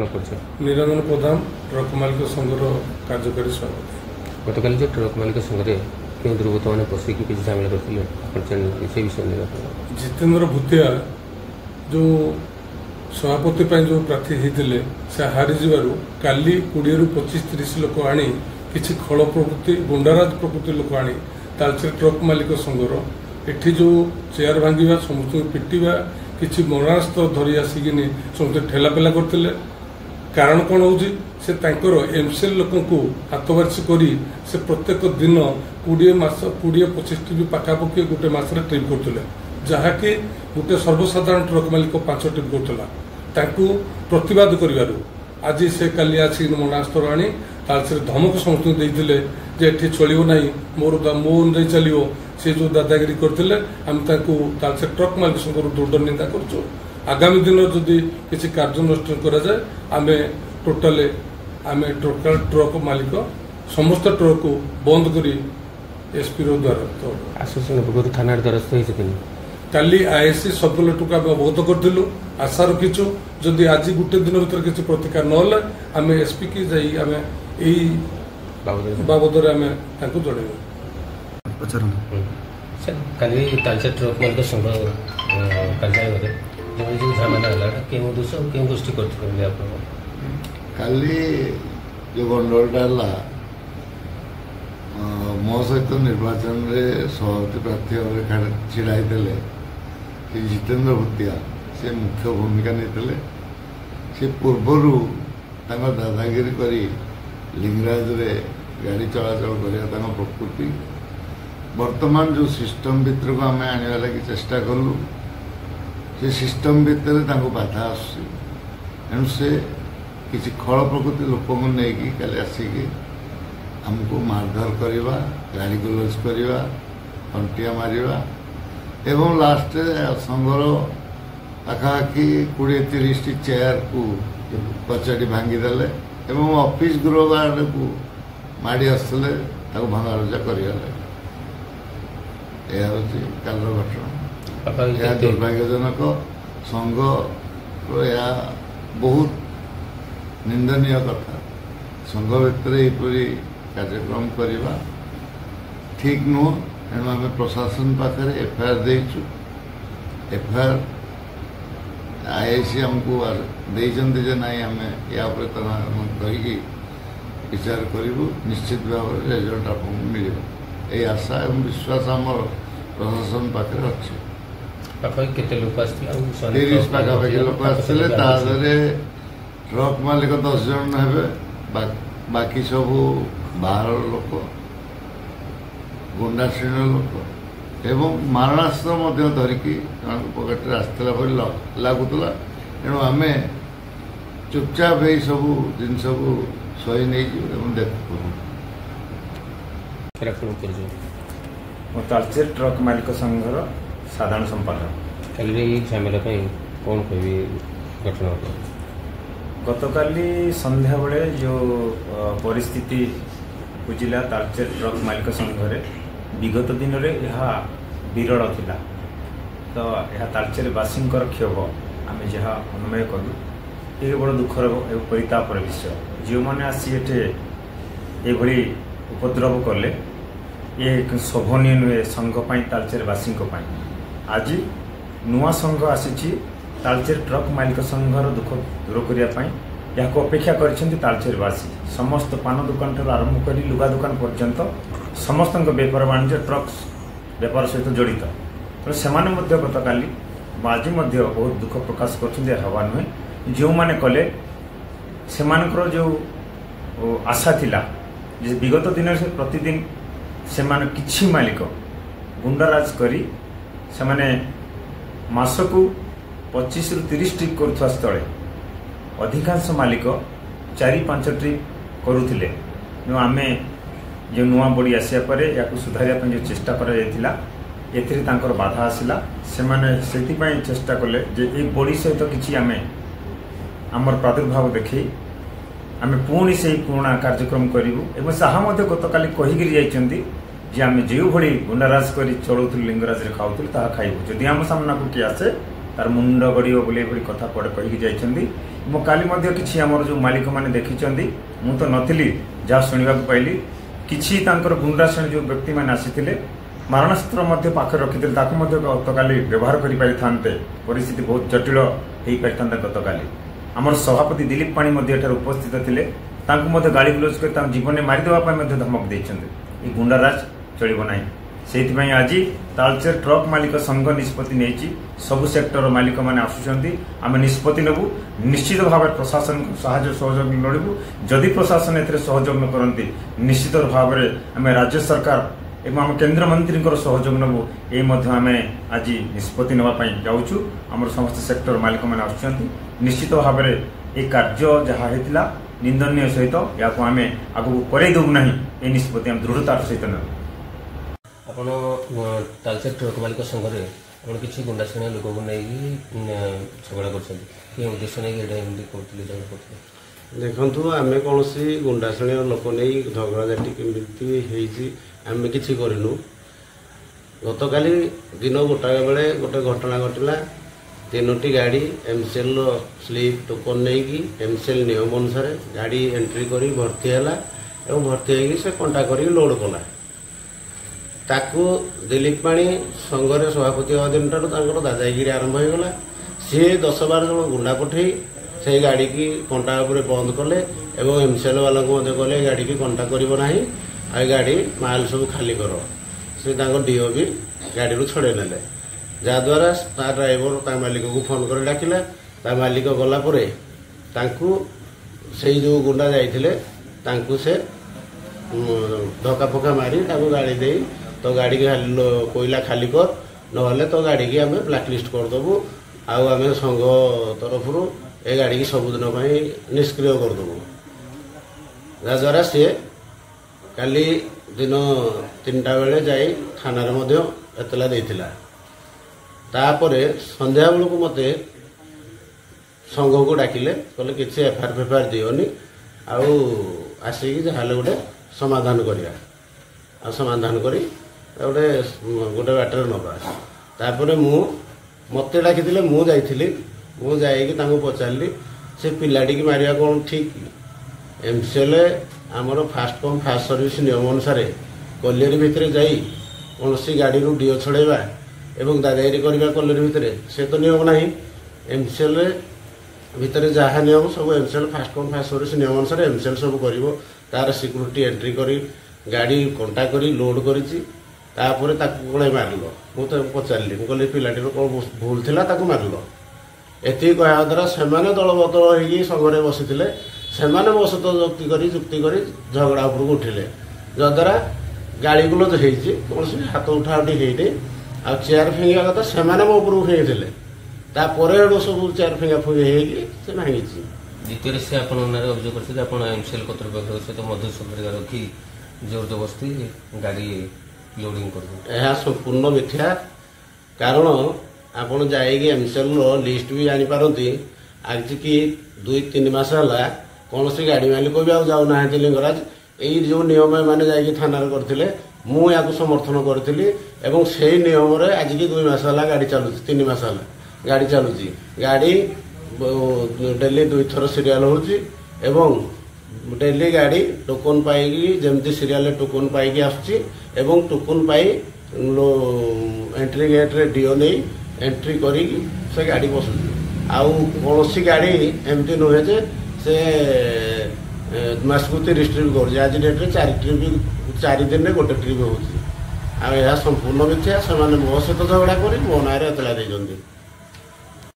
निरंजन प्रधान truck मालिक संघर कार्यकारी सभापति गतकाल जो ट्रक मालिक संघ में क्यों दुर्गत मैंने पशिकी किसी सामिल करते विषय जितेंद्र भूतिया जो सभापति जो प्रार्थी होते से हारी काली 20 ରୁ 25-30 लोक आनी किसी खल प्रकृति गुंडाराज प्रकृति लोक आनी तालचेर ट्रक मालिक संघर एठी जो चेयर भांगा समस्त पिटा किसी मरणास्त्र धरी आसिकी समस्त ठेलापेला करते कारण कौन हो से एमसीएल लोक हाथ बारिश कर प्रत्येक दिन 20 मास 20-25 ट्रिप पाखापाखि गोटे मसरे ट्रिप करते जहाँकि गोटे सर्वसाधारण ट्रक मालिक 5 ट्रिप करता प्रतिवाद कर आज से काली आसिक मरणास्त्र आनी तालचेर धमक समस्त देते जे चलो ना मोर मो अनुजाई चलो सी जो दादागिरी करते आम तालचेर ट्रक मालिक संघ दृढ़ निंदा कर आगामी दिन जदि किसी कार्यानुष्ठान कराए आम टोटाल आम टोटाल ट्रक मालिक समस्त ट्रक को बंद कर एसपी द्वारा आश्वासन थाना द्वारस्थ होती काली आईएससी सब कलेक्टर को अवगत करूँ आशा रखीचु जदि आज गोटे दिन भर किसी प्रतिकार ना आम एसपी की जाई आम यही बाबद आम जनइबू काली तालचेर ट्रक मालिक संघ कार्यालय जो झमेला क्यों दोष क्यों गोष्ठी करते काली जो गंडलटा मो सहित निर्वाचन में सभापति प्रार्थी छिड़ाई जितेंद्र भूतिया से मुख्य भूमिका नहीं से पूर्वर दादागिरी कर लिंगराज रे गाड़ी चलाचल करने प्रकृति वर्तमान जो सिस्टम भितर को आम आने लगी चेष्टा कलु से सिस्टम भितर बाधा आसु से किसी खल प्रकृति लोक नहीं आसिकी आमको मारधर करवा गाड़ी गुलज करवा कंटिया मारिवा एवं लास्ट संघर पाखापाखि 20-30 चेयर को कचड़ी भांगीदे एवं ऑफिस गृह गार्ड को माड़ी आसते भंगारुजा करगले यह हूँ काल घटना यह दुर्भाग्यजनक संघ यह बहुत निंदनीय कथा संघ भितर यहपरी कार्यक्रम करवा ठीक नुह तेणु आम प्रशासन पाखे एफआईआर देचु एफआईआर आईआईसी आमको देते ना आम या कहीकि विचार करूँ निश्चित भाव में रिजल्ट आपको मिल यही आशा और विश्वास आम प्रशासन पाखे अच्छे 30 पाखापाखि लोक आसते ट्रक मालिक 10 जन हे बाकी सब बाहर लोक गुंडा श्रेणी लोक एवं मारणास्त्र धरिकी पकेट आसला लगुला तेणु आम चुपचाप यही सब जिनस को सही नहीं देख तालचेर ट्रक मालिक संघर साधारण संपादक झमेला कौन कह घटना गतकाली संध्या बेले जो परिस्थिति बुझिला तालचेर ट्रक मालिक संघरे विगत दिन में यह विरल थिला तो यह तालचेर बासींकर क्षोभ आम जहाँ अनुमय कलु ये बड़ दुखर एवं परितापर विषय जो मैंने आसी ये उपद्रव कले ये शोभनीय नुहे संघ तालचेर बासी आज नुआ संघ आसी तालचेर ट्रक मालिक संघर दुख दूर करने या अपेक्षा करलचेरवासी समस्त पान दुकान ठार आरंभ कर लुगा दुकान पर्यंत समस्त बेपार वाणिज्य ट्रक बेपार सहित जड़ित तो से गतकाली आज बहुत दुख प्रकाश करवा नुहे जो मैंने कले से जो आशा थिला विगत दिन से प्रतिदिन से किछि मालिक गुंडाराज करी से मासकू 25 ରୁ 30 ट्रिप करुवा स्थले अधिकांश मालिक 4-5 ट्रिप करुले आम जो नुआ बड़ी आसिया पर या सुधारिया जो चेष्टा कर बाधा आसला से चेष्टा कले ये बड़ी सहित किसी आम आमर प्रादुर्भाव देखे आम पुणी से पुराणा कार्यक्रम करूँ जहाँ गतकाली कहीकि जाइए जे आम जो भाई गुंडाराज कर चलाऊ लिंगराज खाऊ खाइबू जदि आम सामना को किए आसे तार मुंड गड़ो बोले कथा पड़े कहीकि जाइए ମୁଁ କାଲି ମଧ୍ୟ କିଛି ଆମର ଯେଉଁ ମାଲିକମାନେ ଦେଖିଛନ୍ତି, ମୁଁ ତ ନଥିଲି, ଯାହା ଶୁଣିବାକୁ ପାଇଲି କିଛି ତାଙ୍କର ଗୁଣ୍ଡା ଶ୍ରେଣୀ ଯେଉଁ ବ୍ୟକ୍ତିମାନେ ଆସିଥିଲେ ମାରଣାସ୍ତ୍ର ମଧ୍ୟ ପାଖରେ ରଖିଥିଲେ, ତାକୁ ମଧ୍ୟ ଗତକାଲି ବ୍ୟବହାର କରିପାରିଥାନ୍ତେ, ପରିସ୍ଥିତି ବହୁତ ଜଟିଳ ହୋଇପାରିଥାନ୍ତା। ଗତକାଲି ଆମର ସଭାପତି ଦିଲ୍ଲୀପ ପାଣି ମଧ୍ୟ ଏଠାରେ ଉପସ୍ଥିତ ଥିଲେ, ତାଙ୍କୁ ମଧ୍ୟ ଗାଳି ଗୁଲଜ କରି ତାଙ୍କ ଜୀବନରେ ମାରିଦେବା ପାଇଁ ମଧ୍ୟ ଧମକ ଦେଇଛନ୍ତି। ଏ ଗୁଣ୍ଡାରାଜ ଚଳିବ ନାହିଁ। ସେଇଥିପାଇଁ ଆଜି ତାଳଚେର ଟ୍ରକ୍ ମାଲିକ ସଂଘ ନିଷ୍ପତ୍ତି ନେଇଛି, ସବୁ ସେକ୍ଟର ମାଲିକମାନେ ଆସୁଛନ୍ତି, ଆମେ ନିଷ୍ପତ୍ତି ନେବୁ, ନିଶ୍ଚିତ ଭାବରେ ପ୍ରଶାସନକୁ ସାହାଯ୍ୟ ସହଯୋଗ ଲୋଡ଼ିବୁ। ଯଦି ପ୍ରଶାସନ ଏଥିରେ ସହଯୋଗ ନ କରନ୍ତି ନିଶ୍ଚିତ ଭାବରେ ଆମେ ରାଜ୍ୟ ସରକାର ଏବଂ ଆମ କେନ୍ଦ୍ରମନ୍ତ୍ରୀଙ୍କର ସହଯୋଗ ନେବୁ। ଏହି ମଧ୍ୟ ଆମେ ଆଜି ନିଷ୍ପତ୍ତି ନେବା ପାଇଁ ଯାଉଛୁ। ଆମର ସମସ୍ତ ସେକ୍ଟର ମାଲିକମାନେ ଆସୁଛନ୍ତି, ନିଶ୍ଚିତ ଭାବରେ ଏହି କାର୍ଯ୍ୟ ଯାହା ହେଇଥିଲା ନିନ୍ଦନୀୟ ସହିତ ଏହାକୁ ଆମେ ଆଗକୁ କରେଇ ଦେବୁ ନାହିଁ। ଏହି ନିଷ୍ପତ୍ତି ଆମେ ଦୃଢ଼ତାର ସହିତ ନେବୁ। ଆପଣ ତାଳଚେର ଟ୍ରକ୍ ମାଲିକ ସଂଘରେ ଆପଣ କିଛି ଗୁଣ୍ଡା ଶ୍ରେଣୀ ଲୋକଙ୍କୁ ନେଇକି ଝଗଡ଼ା କରୁଛନ୍ତି, କି ଉଦ୍ଦେଶ୍ୟ ନେଇକି ଏଇଟା ଏମିତି କରୁଥିଲେ ଝଗଡ଼ା କରୁଥିଲେ? ଦେଖନ୍ତୁ, ଆମେ କୌଣସି ଗୁଣ୍ଡା ଶ୍ରେଣୀର ଲୋକ ନେଇ ଝଗଡ଼ାଝାଟି କେମିତି ହେଇଛି ଆମେ କିଛି କରିନୁ। ଗତକାଲି ଦିନ ଗୋଟାଏ ବେଳେ ଗୋଟେ ଘଟଣା ଘଟିଲା। 3ଟି ଗାଡ଼ି MCL ସ୍ଲିପ୍ ଟୋକନ୍ ନେଇକି MCL ନିୟମ ଅନୁସାରେ ଗାଡ଼ି ଏଣ୍ଟ୍ରି କରି ଭର୍ତ୍ତି ହେଲା ଏବଂ ଭର୍ତ୍ତି ହେଇକି ସେ କଣ୍ଟା କରିକି ଲୋଡ୍ କଲା। ତାକୁ ଦିଲ୍ଲୀପ ପାଣି ସଂଘରେ ସଭାପତି ହେବା ଦିନଠାରୁ ତାଙ୍କର ଦାଦାଗିରି ଆରମ୍ଭ ହୋଇଗଲା। ସିଏ 10-12 ଜଣ ଗୁଣ୍ଡା ପଠେଇ ସେଇ ଗାଡ଼ିକି କଣ୍ଟା ଉପରେ ବନ୍ଦ କଲେ ଏବଂ MCL ବାଲାଙ୍କୁ ମଧ୍ୟ କହିଲେ ଗାଡ଼ିକି କଣ୍ଟା କରିବ ନାହିଁ, ଆଉ ଗାଡ଼ି ମାଲ ସବୁ ଖାଲି କର। ସେ ତାଙ୍କ DO ବି ଗାଡ଼ିରୁ ଛଡ଼େଇ ନେଲେ, ଯାହାଦ୍ୱାରା ତା ଡ୍ରାଇଭର ତା ମାଲିକକୁ ଫୋନ୍ କରି ଡାକିଲା। ତା ମାଲିକ ଗଲା ପରେ ତାଙ୍କୁ ସେଇ ଯେଉଁ ଗୁଣ୍ଡା ଯାଇଥିଲେ ତାଙ୍କୁ ସେ ଧକ୍କା ଫକା ମାରି ତାକୁ ଗାଡ଼ି ଦେଇ ତୋ ଗାଡ଼ିକି କୋଇଲା ଖାଲି କର, ନହେଲେ ତୋ ଗାଡ଼ିକି ଆମେ ବ୍ଲାକଲିଷ୍ଟ କରିଦେବୁ, ଆଉ ଆମେ ସଂଘ ତରଫରୁ ଏ ଗାଡ଼ିକି ସବୁଦିନ ପାଇଁ ନିଷ୍କ୍ରିୟ କରିଦେବୁ। ଯାହାଦ୍ୱାରା ସିଏ କାଲି ଦିନ 3ଟା ବେଳେ ଯାଇ ଥାନାରେ ମଧ୍ୟ ଏତଲା ଦେଇଥିଲା। ତାପରେ ସନ୍ଧ୍ୟାବେଳକୁ ମୋତେ ସଂଘକୁ ଡାକିଲେ, କହିଲେ କିଛି FIR ଦିଅନି, ଆଉ ଆସିକି ଯାହାହେଲେ ଗୋଟେ ସମାଧାନ କରିବା, ଆଉ ସମାଧାନ କରି ଗୋଟେ ବାଟରେ ନେବା। ତାପରେ ମୋତେ ଡାକିଥିଲେ, ମୁଁ ଯାଇଥିଲି। ମୁଁ ଯାଇକି ତାଙ୍କୁ ପଚାରିଲି ସେ ପିଲାଟିକି ମାରିବା କ'ଣ ଠିକ୍? MCL ଆମର ଫାଷ୍ଟ କମ୍ ଫାଷ୍ଟ ସର୍ଭିସ୍ ନିୟମ ଅନୁସାରେ କଲେରୀ ଭିତରେ ଯାଇ କୌଣସି ଗାଡ଼ିରୁ DO ଛଡ଼େଇବା ଏବଂ ଦାଦାଗିରି କରିବା କଲେରୀ ଭିତରେ ସେ ତ ନିୟମ ନାହିଁ। MCL ଭିତରେ ଯାହା ନିୟମ ସବୁ MCL first come first service ନିୟମ ଅନୁସାରେ MCL ସବୁ କରିବ। ତାର ସିକ୍ୟୁରିଟି ଏଣ୍ଟ୍ରି କରି ଗାଡ଼ି କଣ୍ଟା କରି ଲୋଡ୍ କରିଛି। ତାପରେ ତାକୁ କ'ଣ ମାରିଲ? ମୁଁ ତାକୁ ପଚାରିଲି, ମୁଁ କହିଲି ପିଲାଟିର କ'ଣ ଭୁଲ ଥିଲା ତାକୁ ମାରିଲ? ଏତିକି କହିବା ଦ୍ୱାରା ସେମାନେ ଦଳବଦଳ ହେଇକି ସଂଘରେ ବସିଥିଲେ, ସେମାନେ ମୋ ସହିତ ଯୁକ୍ତି କରି ଝଗଡ଼ା ଉପରକୁ ଉଠିଲେ, ଯାହାଦ୍ୱାରା ଗାଳି ଗୁଲଜ ହେଇଛି, କୌଣସି ହାତ ଉଠାଉଠି ହେଇନି। ଆଉ ଚେୟାର ଫିଙ୍ଗିବା କଥା ସେମାନେ ମୋ ଉପରକୁ ଫିଙ୍ଗିଥିଲେ, ତାପରେ ଏଠୁ ସବୁ ଚେୟାର ଫିଙ୍ଗା ଫିଙ୍ଗି ହେଇକି ସେ ଭାଙ୍ଗିଛି। ଦ୍ୱିତୀୟରେ ସେ ଆପଣଙ୍କ ନାଁରେ ଅଭିଯୋଗ କରିଛନ୍ତି ଆପଣ MCL କର୍ତ୍ତୃପକ୍ଷ ସହିତ ମଧୁ ସୁପରିକା ରଖି ଜୋର ଜବରଦସ୍ତି ଗାଡ଼ି ଲୋଡିଂ କରୁଛନ୍ତି। ଏହା ସମ୍ପୂର୍ଣ୍ଣ ମିଥ୍ୟା। କାରଣ ଆପଣ ଯାଇକି MCLର ଲିଷ୍ଟ ବି ଜାଣିପାରନ୍ତି। ଆଜିକି 2-3 ମାସ ହେଲା କୌଣସି ଗାଡ଼ି ମାଲିକ ବି ଆଉ ଯାଉନାହାନ୍ତି ଲିଙ୍ଗରାଜ। ଏଇ ଯେଉଁ ନିୟମ ଏମାନେ ଯାଇକି ଥାନାରେ କରିଥିଲେ, ମୁଁ ୟାକୁ ସମର୍ଥନ କରିଥିଲି ଏବଂ ସେଇ ନିୟମରେ ଆଜିକି 2 ମାସ ହେଲା ଗାଡ଼ି ଚାଲୁଛି, 3 ମାସ ହେଲା ଗାଡ଼ି ଚାଲୁଛି। ଗାଡ଼ି ଡେଲି 2 ଥର ସିରିଆଲ ହେଉଛି ଏବଂ ଡେଲି ଗାଡ଼ି ଟୋକନ ପାଇକି ଯେମିତି ସିରିଆଲରେ ଟୋକନ ପାଇକି ଆସୁଛି ଏବଂ ଟୋକନ ପାଇ ଏଣ୍ଟ୍ରି ଗେଟ୍ରେ DO ନେଇ ଏଣ୍ଟ୍ରି କରିକି ସେ ଗାଡ଼ି ବସୁଛି। ଆଉ କୌଣସି ଗାଡ଼ି ଏମିତି ନୁହେଁ ଯେ ସେ ମାସକୁ 30 ଟ୍ରିପ୍ କରୁଛି। ଆଜି ଡେଟ୍ରେ 4 ଦିନରେ 1 ଟ୍ରିପ୍ ହେଉଛି। ଆଉ ଏହା ସମ୍ପୂର୍ଣ୍ଣ ମିଥ୍ୟା। ସେମାନେ ମୋ ସହିତ ଝଗଡ଼ା କରି ମୋ ନାଁରେ ଏତଲା ଦେଇଛନ୍ତି।